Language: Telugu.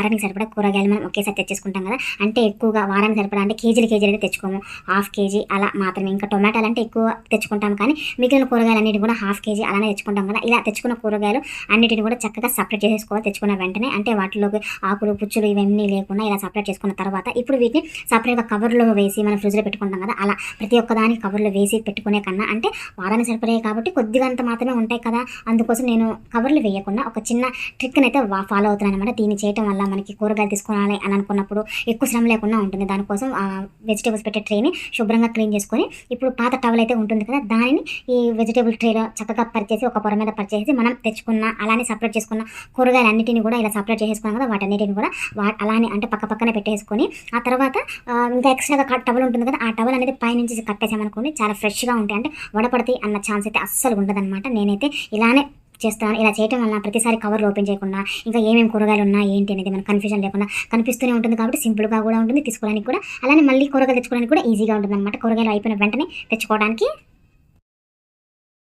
వారానికి సరిపడా కూరగాయలు మనం ఒకేసారి తెచ్చేసుకుంటాం కదా. అంటే ఎక్కువగా వారానికి సరిపడా అంటే కేజీలు అయితే తెచ్చుకోము, హాఫ్ కేజీ అలా మాత్రమే. ఇంకా టొమాటోలు అంటే ఎక్కువ తెచ్చుకుంటాం, కానీ మిగిలిన కూరగాయలు అన్నిటి కూడా హాఫ్ కేజీ అలానే తెచ్చుకుంటాం కదా. ఇలా తెచ్చుకున్న కూరగాయలు అన్నిటిని కూడా చక్కగా సపరేట్ చేసేసుకోవాలి తెచ్చుకున్న వెంటనే. అంటే వాటిలోకి ఆకులు పుచ్చులు ఇవన్నీ లేకుండా ఇలా సపరేట్ చేసుకున్న తర్వాత ఇప్పుడు వీటిని సపరేట్గా కవర్లో వేసి మనం ఫ్రిడ్జ్లో పెట్టుకుంటాం కదా. అలా ప్రతి ఒక్కదానికి కవర్లో వేసి పెట్టుకునే కన్నా, అంటే వారానికి సరిపడే కాబట్టి కొద్దిగా అంత మాత్రమే ఉంటాయి కదా, అందుకోసం నేను కవర్లు వేయకుండా ఒక చిన్న ట్రిక్ని అయితే ఫాలో అవుతున్నాను అనమాట. దీన్ని చేయడం వల్ల మనకి కూరగాయలు తీసుకోవాలి అని అనుకున్నప్పుడు ఎక్కువ శ్రమ లేకుండా ఉంటుంది. దానికోసం వెజిటేబుల్స్ పెట్టే ట్రేని శుభ్రంగా క్లీన్ చేసుకొని, ఇప్పుడు పాత టవల్ అయితే ఉంటుంది కదా, దానిని ఈ వెజిటేబుల్ ట్రేలో చక్కగా పరిచేసి ఒక పొర మీద పరిచేసి మనం తెచ్చుకున్న అలానే సపరేట్ చేసుకున్న కూరగాయలు అన్నిటిని కూడా ఇలా సపరేట్ చేసేసుకున్నాం కదా, వాటన్నిటిని కూడా అలానే అంటే పక్కనే పెట్టేసుకొని, ఆ తర్వాత ఇంకా ఎక్స్ట్రాగా టవల్ ఉంటుంది కదా, ఆ టవల్ అనేది పైనుంచి కట్టేసామనుకోండి చాలా ఫ్రెష్గా ఉంటాయి. అంటే వడపడతాయి అన్న ఛాన్స్ అయితే అస్సలు ఉండదన్నమాట. నేనైతే ఇలానే చేస్తాను. ఇలా చేయడం వల్ల ప్రతిసారి కవర్లు ఓపెన్ చేయకుండా ఇంకా ఏమేమి కూరగాయలు ఉన్నా ఏంటి అనేది మనకు కన్ఫ్యూజన్ లేకుండా కనిపిస్తూనే ఉంటుంది. కాబట్టి సింపుల్గా కూడా ఉంటుంది తీసుకోవడానికి కూడా, అలానే మళ్ళీ కూరగాయలు తెచ్చుకోవడానికి కూడా ఈజీగా ఉంటుంది అనమాట. కూరగాయలు అయిపోయిన వెంటనే తెచ్చుకోవడానికి